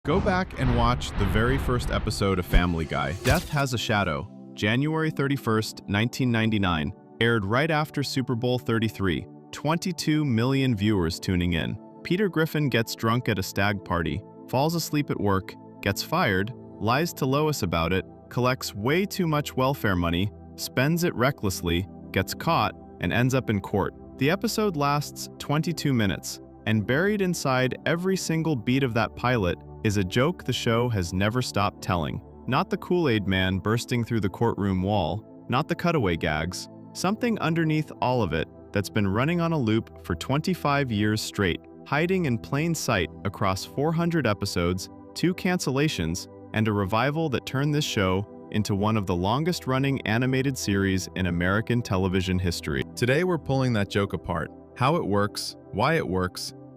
Go back and watch the very first episode of Family Guy. Death Has a Shadow, January 31st, 1999, aired right after Super Bowl 33. 22 million viewers tuning in. Peter Griffin gets drunk at a stag party, falls asleep at work, gets fired, lies to Lois about it, collects way too much welfare money, spends it recklessly, gets caught, and ends up in court. The episode lasts 22 minutes, and buried inside every single beat of that pilot is a joke the show has never stopped telling. Not the Kool-Aid man bursting through the courtroom wall, not the cutaway gags, something underneath all of it that's been running on a loop for 25 years straight, hiding in plain sight across 400 episodes, 2 cancellations, and a revival that turned this show into one of the longest-running animated series in American television history. Today we're pulling that joke apart, how it works,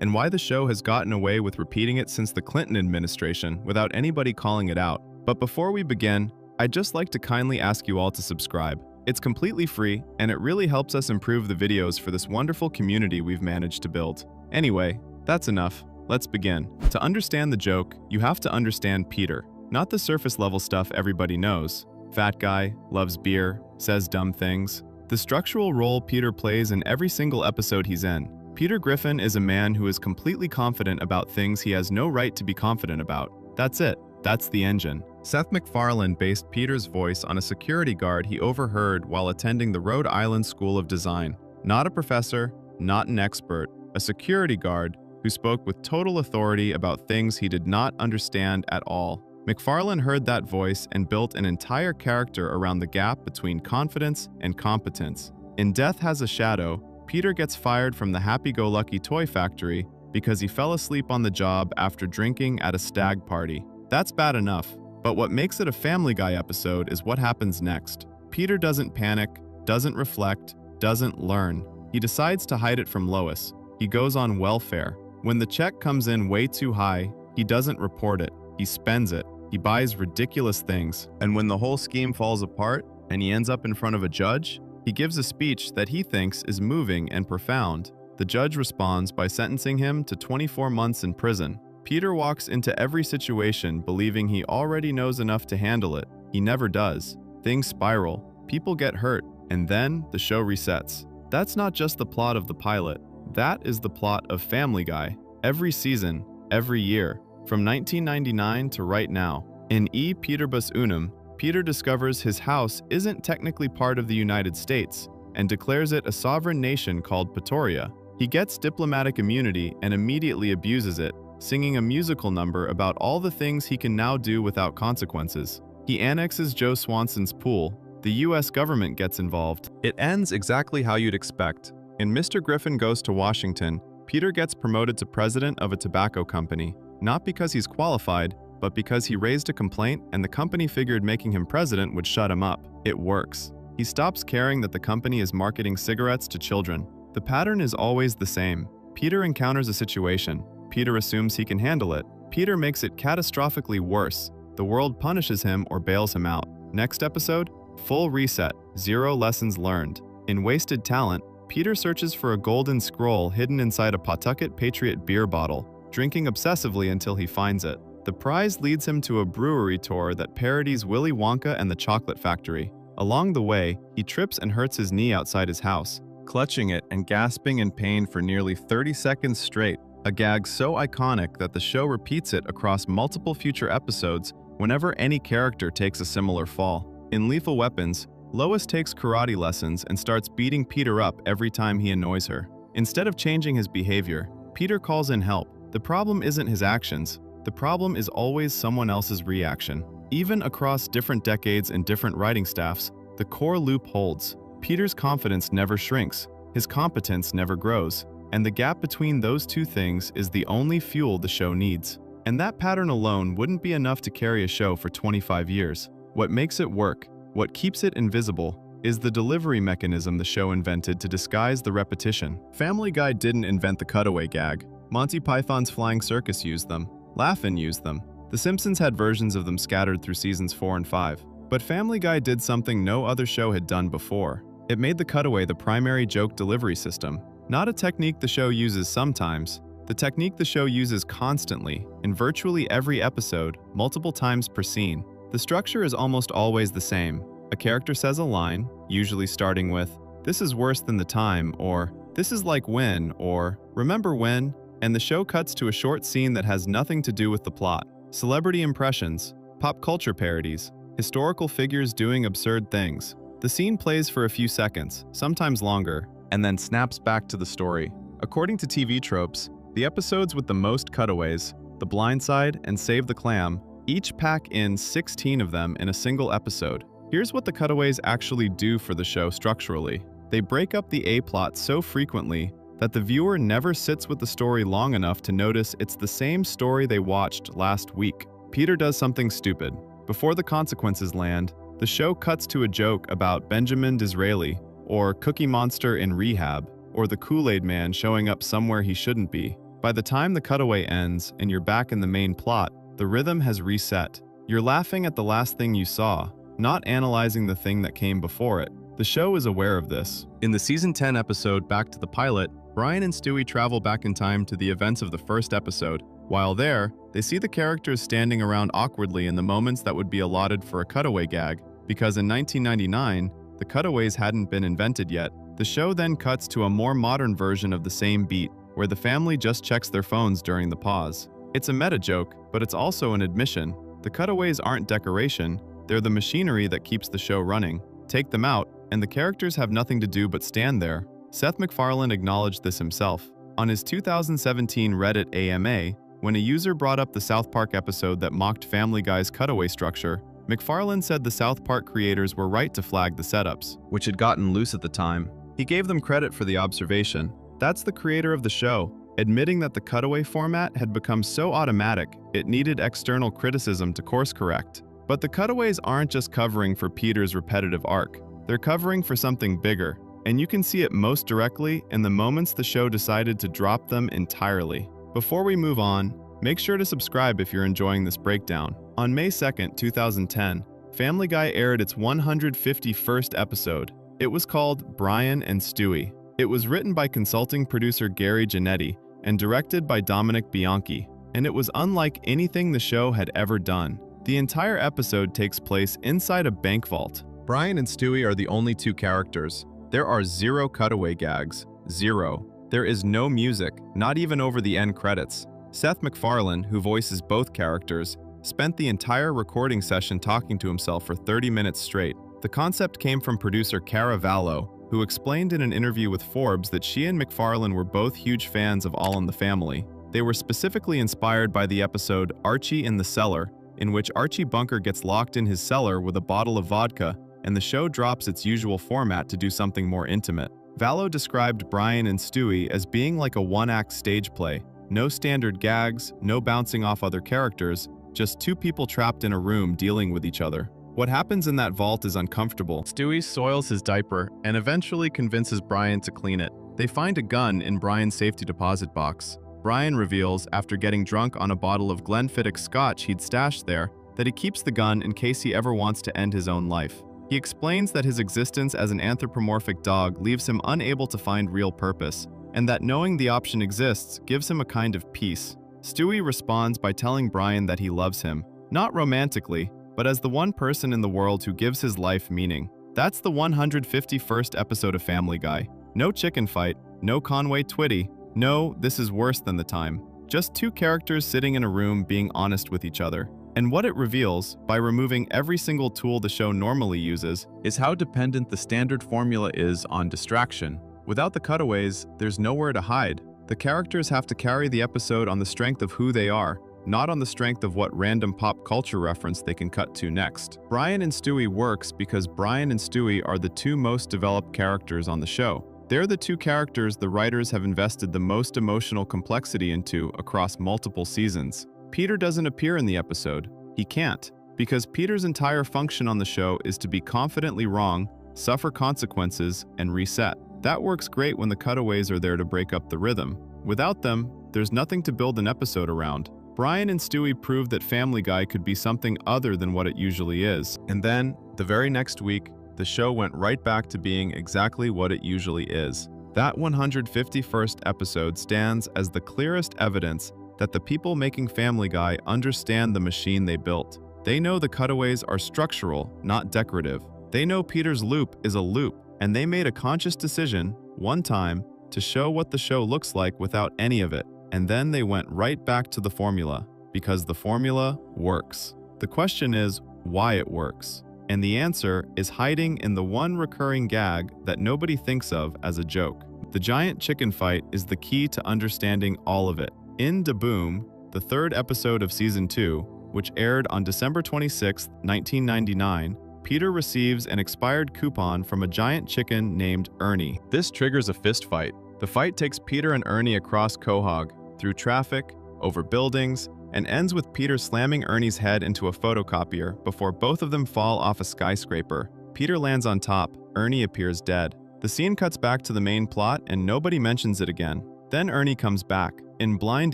and why the show has gotten away with repeating it since the Clinton administration without anybody calling it out. But before we begin, I'd just like to kindly ask you all to subscribe. It's completely free, and it really helps us improve the videos for this wonderful community we've managed to build. Anyway, that's enough. Let's begin. To understand the joke, you have to understand Peter. Not the surface-level stuff everybody knows. Fat guy, loves beer, says dumb things. The structural role Peter plays in every single episode he's in. Peter Griffin is a man who is completely confident about things he has no right to be confident about. That's it. That's the engine. Seth MacFarlane based Peter's voice on a security guard he overheard while attending the Rhode Island School of Design. Not a professor, not an expert, a security guard who spoke with total authority about things he did not understand at all. MacFarlane heard that voice and built an entire character around the gap between confidence and competence. In Death Has a Shadow, Peter gets fired from the happy-go-lucky toy factory because he fell asleep on the job after drinking at a stag party. That's bad enough, but what makes it a Family Guy episode is what happens next. Peter doesn't panic, doesn't reflect, doesn't learn. He decides to hide it from Lois. He goes on welfare. When the check comes in way too high, he doesn't report it. He spends it. He buys ridiculous things. And when the whole scheme falls apart and he ends up in front of a judge, he gives a speech that he thinks is moving and profound. The judge responds by sentencing him to 24 months in prison. Peter walks into every situation believing he already knows enough to handle it. He never does. Things spiral, people get hurt, and then the show resets. That's not just the plot of the pilot. That is the plot of Family Guy. Every season, every year, from 1999 to right now. In E Peterbus Unum, Peter discovers his house isn't technically part of the United States and declares it a sovereign nation called Pretoria. He gets diplomatic immunity and immediately abuses it, singing a musical number about all the things he can now do without consequences. He annexes Joe Swanson's pool. The US government gets involved. It ends exactly how you'd expect. In Mr. Griffin Goes to Washington, Peter gets promoted to president of a tobacco company, not because he's qualified, but because he raised a complaint and the company figured making him president would shut him up. It works. He stops caring that the company is marketing cigarettes to children. The pattern is always the same. Peter encounters a situation. Peter assumes he can handle it. Peter makes it catastrophically worse. The world punishes him or bails him out. Next episode, full reset, 0 lessons learned. In Wasted Talent, Peter searches for a golden scroll hidden inside a Pawtucket Patriot beer bottle, drinking obsessively until he finds it. The prize leads him to a brewery tour that parodies Willy Wonka and the Chocolate Factory. Along the way, he trips and hurts his knee outside his house, clutching it and gasping in pain for nearly 30 seconds straight, a gag so iconic that the show repeats it across multiple future episodes whenever any character takes a similar fall. In Lethal Weapons, Lois takes karate lessons and starts beating Peter up every time he annoys her. Instead of changing his behavior, Peter calls in help. The problem isn't his actions. The problem is always someone else's reaction. Even across different decades and different writing staffs, the core loop holds. Peter's confidence never shrinks, his competence never grows, and the gap between those two things is the only fuel the show needs. And that pattern alone wouldn't be enough to carry a show for 25 years. What makes it work, what keeps it invisible, is the delivery mechanism the show invented to disguise the repetition. Family Guy didn't invent the cutaway gag. Monty Python's Flying Circus used them. Laugh-In used them. The Simpsons had versions of them scattered through seasons 4 and 5. But Family Guy did something no other show had done before. It made the cutaway the primary joke delivery system. Not a technique the show uses sometimes. the technique the show uses constantly, in virtually every episode, multiple times per scene. The structure is almost always the same. A character says a line, usually starting with, "This is worse than the time," or "This is like when," or "Remember when?" and the show cuts to a short scene that has nothing to do with the plot. Celebrity impressions, pop culture parodies, historical figures doing absurd things. The scene plays for a few seconds, sometimes longer, and then snaps back to the story. According to TV Tropes, the episodes with the most cutaways, The Blind Side and Save the Clam, each pack in 16 of them in a single episode. Here's what the cutaways actually do for the show structurally. They break up the A-plot so frequently that the viewer never sits with the story long enough to notice it's the same story they watched last week. Peter does something stupid. Before the consequences land, the show cuts to a joke about Benjamin Disraeli, or Cookie Monster in rehab, or the Kool-Aid Man showing up somewhere he shouldn't be. By the time the cutaway ends and you're back in the main plot, the rhythm has reset. You're laughing at the last thing you saw, not analyzing the thing that came before it. The show is aware of this. In the Season 10 episode Back to the Pilot, Brian and Stewie travel back in time to the events of the first episode. While there, they see the characters standing around awkwardly in the moments that would be allotted for a cutaway gag, because in 1999, the cutaways hadn't been invented yet. The show then cuts to a more modern version of the same beat, where the family just checks their phones during the pause. It's a meta joke, but it's also an admission. The cutaways aren't decoration, they're the machinery that keeps the show running. Take them out, and the characters have nothing to do but stand there. Seth MacFarlane acknowledged this himself. On his 2017 Reddit AMA, when a user brought up the South Park episode that mocked Family Guy's cutaway structure, MacFarlane said the South Park creators were right to flag the setups, which had gotten loose at the time. He gave them credit for the observation. That's the creator of the show, admitting that the cutaway format had become so automatic, it needed external criticism to course correct. But the cutaways aren't just covering for Peter's repetitive arc. They're covering for something bigger, and you can see it most directly in the moments the show decided to drop them entirely. Before we move on, make sure to subscribe if you're enjoying this breakdown. On May 2nd, 2010, Family Guy aired its 151st episode. It was called Brian and Stewie. It was written by consulting producer Gary Janetti and directed by Dominic Bianchi, and it was unlike anything the show had ever done. The entire episode takes place inside a bank vault. Brian and Stewie are the only two characters. There are zero cutaway gags. Zero. There is no music, not even over the end credits. Seth MacFarlane, who voices both characters, spent the entire recording session talking to himself for 30 minutes straight. The concept came from producer Cara Vallo, who explained in an interview with Forbes that she and MacFarlane were both huge fans of All in the Family. They were specifically inspired by the episode Archie in the Cellar, in which Archie Bunker gets locked in his cellar with a bottle of vodka, and the show drops its usual format to do something more intimate. Vallo described Brian and Stewie as being like a one-act stage play. No standard gags, no bouncing off other characters, just two people trapped in a room dealing with each other. What happens in that vault is uncomfortable. Stewie soils his diaper and eventually convinces Brian to clean it. They find a gun in Brian's safety deposit box. Brian reveals, after getting drunk on a bottle of Glenfiddich scotch he'd stashed there, that he keeps the gun in case he ever wants to end his own life. He explains that his existence as an anthropomorphic dog leaves him unable to find real purpose, and that knowing the option exists gives him a kind of peace. Stewie responds by telling Brian that he loves him, not romantically, but as the one person in the world who gives his life meaning. That's the 151st episode of Family Guy. No chicken fight, no Conway Twitty, no, this is worse than the time. Just two characters sitting in a room being honest with each other. And what it reveals, by removing every single tool the show normally uses, is how dependent the standard formula is on distraction. Without the cutaways, there's nowhere to hide. The characters have to carry the episode on the strength of who they are, not on the strength of what random pop culture reference they can cut to next. Brian and Stewie works because Brian and Stewie are the two most developed characters on the show. They're the two characters the writers have invested the most emotional complexity into across multiple seasons. Peter doesn't appear in the episode. He can't, because Peter's entire function on the show is to be confidently wrong, suffer consequences, and reset. That works great when the cutaways are there to break up the rhythm. Without them, there's nothing to build an episode around. Brian and Stewie proved that Family Guy could be something other than what it usually is. And then, the very next week, the show went right back to being exactly what it usually is. That 151st episode stands as the clearest evidence that the people making Family Guy understand the machine they built. They know the cutaways are structural, not decorative. They know Peter's loop is a loop, and they made a conscious decision, one time, to show what the show looks like without any of it. And then they went right back to the formula, because the formula works. The question is, why it works. And the answer is hiding in the one recurring gag that nobody thinks of as a joke. The giant chicken fight is the key to understanding all of it. In Da Boom, the third episode of Season 2, which aired on December 26, 1999, Peter receives an expired coupon from a giant chicken named Ernie. This triggers a fist fight. The fight takes Peter and Ernie across Quahog, through traffic, over buildings, and ends with Peter slamming Ernie's head into a photocopier before both of them fall off a skyscraper. Peter lands on top, Ernie appears dead. The scene cuts back to the main plot and nobody mentions it again. Then Ernie comes back, in Blind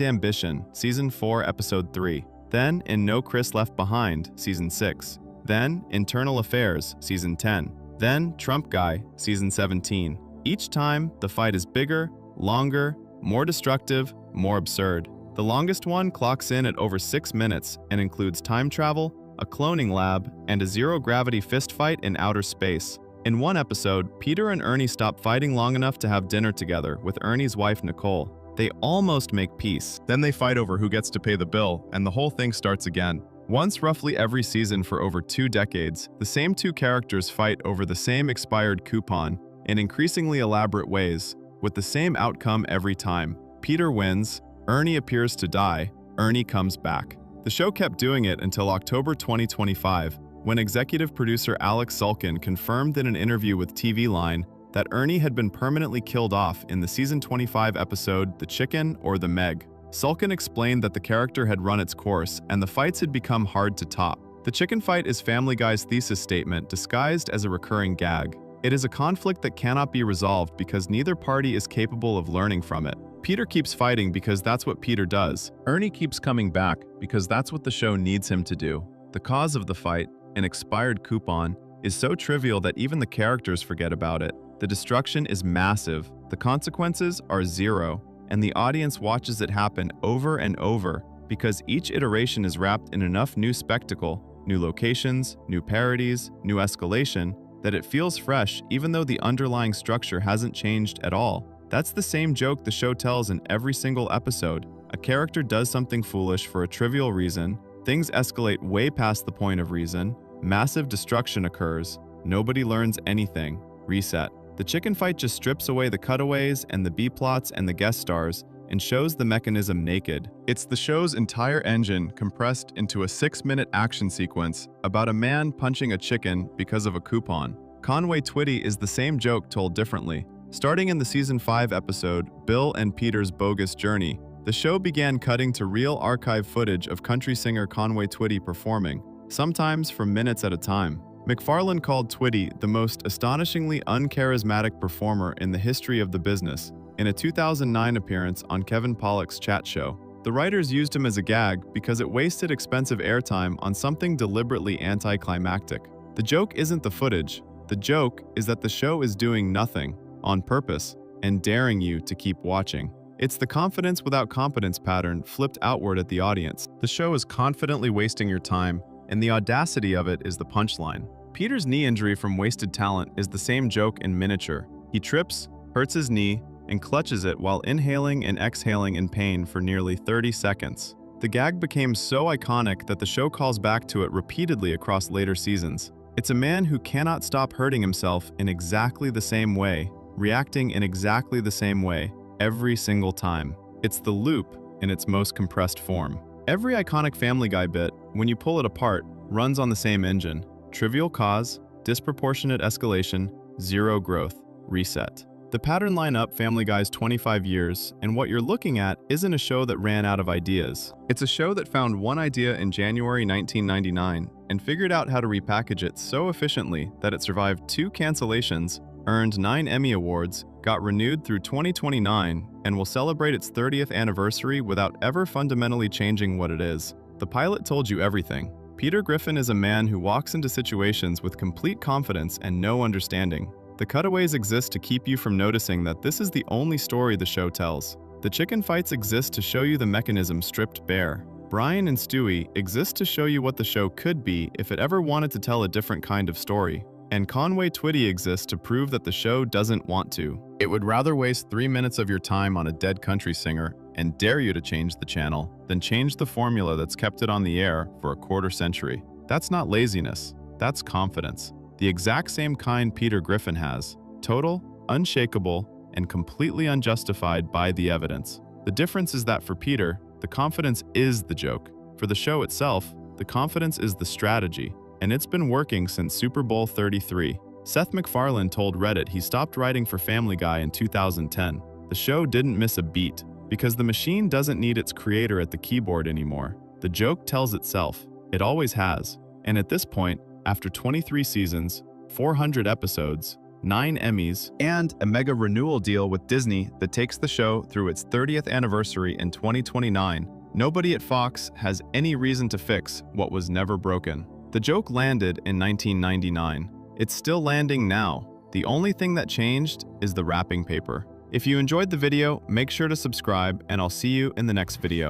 Ambition, Season 4, Episode 3. Then in No Chris Left Behind, Season 6. Then Internal Affairs, Season 10. Then Trump Guy, Season 17. Each time, the fight is bigger, longer, more destructive, more absurd. The longest one clocks in at over 6 minutes and includes time travel, a cloning lab, and a zero-gravity fist fight in outer space. In one episode, Peter and Ernie stop fighting long enough to have dinner together with Ernie's wife Nicole. They almost make peace. Then they fight over who gets to pay the bill, and the whole thing starts again. Once roughly every season for over 2 decades, the same two characters fight over the same expired coupon in increasingly elaborate ways, with the same outcome every time. Peter wins, Ernie appears to die, Ernie comes back. The show kept doing it until October 2025, when executive producer Alex Sulkin confirmed in an interview with TV Line that Ernie had been permanently killed off in the Season 25 episode The Chicken or the Meg. Sulkin explained that the character had run its course and the fights had become hard to top. The chicken fight is Family Guy's thesis statement disguised as a recurring gag. It is a conflict that cannot be resolved because neither party is capable of learning from it. Peter keeps fighting because that's what Peter does. Ernie keeps coming back because that's what the show needs him to do. The cause of the fight, an expired coupon, is so trivial that even the characters forget about it. The destruction is massive, the consequences are zero, and the audience watches it happen over and over because each iteration is wrapped in enough new spectacle, new locations, new parodies, new escalation, that it feels fresh even though the underlying structure hasn't changed at all. That's the same joke the show tells in every single episode. A character does something foolish for a trivial reason, things escalate way past the point of reason, massive destruction occurs, nobody learns anything, reset. The chicken fight just strips away the cutaways and the B-plots and the guest stars and shows the mechanism naked. It's the show's entire engine compressed into a 6-minute action sequence about a man punching a chicken because of a coupon. Conway Twitty is the same joke told differently. Starting in the Season 5 episode, Bill and Peter's Bogus Journey, the show began cutting to real archive footage of country singer Conway Twitty performing, sometimes for minutes at a time. McFarlane called Twitty the most astonishingly uncharismatic performer in the history of the business in a 2009 appearance on Kevin Pollak's Chat Show. The writers used him as a gag because it wasted expensive airtime on something deliberately anticlimactic. The joke isn't the footage. The joke is that the show is doing nothing, on purpose, and daring you to keep watching. It's the confidence without competence pattern flipped outward at the audience. The show is confidently wasting your time, and the audacity of it is the punchline. Peter's knee injury from wasted talent is the same joke in miniature. He trips, hurts his knee, and clutches it while inhaling and exhaling in pain for nearly 30 seconds. The gag became so iconic that the show calls back to it repeatedly across later seasons. It's a man who cannot stop hurting himself in exactly the same way, reacting in exactly the same way, every single time. It's the loop in its most compressed form. Every iconic Family Guy bit, when you pull it apart, runs on the same engine. Trivial cause, disproportionate escalation, zero growth, reset. The pattern line up Family Guy's 25 years, and what you're looking at isn't a show that ran out of ideas. It's a show that found one idea in January 1999 and figured out how to repackage it so efficiently that it survived 2 cancellations, earned 9 Emmy Awards, got renewed through 2029, and will celebrate its 30th anniversary without ever fundamentally changing what it is. The pilot told you everything. Peter Griffin is a man who walks into situations with complete confidence and no understanding. The cutaways exist to keep you from noticing that this is the only story the show tells. The chicken fights exist to show you the mechanism stripped bare. Brian and Stewie exist to show you what the show could be if it ever wanted to tell a different kind of story. And Conway Twitty exists to prove that the show doesn't want to. It would rather waste 3 minutes of your time on a dead country singer and dare you to change the channel than change the formula that's kept it on the air for a quarter century. That's not laziness, that's confidence. The exact same kind Peter Griffin has. Total, unshakable, and completely unjustified by the evidence. The difference is that for Peter, the confidence is the joke. For the show itself, the confidence is the strategy, and it's been working since Super Bowl 33. Seth MacFarlane told Reddit he stopped writing for Family Guy in 2010. The show didn't miss a beat, because the machine doesn't need its creator at the keyboard anymore. The joke tells itself. It always has. And at this point, after 23 seasons, 400 episodes, 9 Emmys, and a mega renewal deal with Disney that takes the show through its 30th anniversary in 2029, nobody at Fox has any reason to fix what was never broken. The joke landed in 1999. It's still landing now. The only thing that changed is the wrapping paper. If you enjoyed the video, make sure to subscribe, and I'll see you in the next video.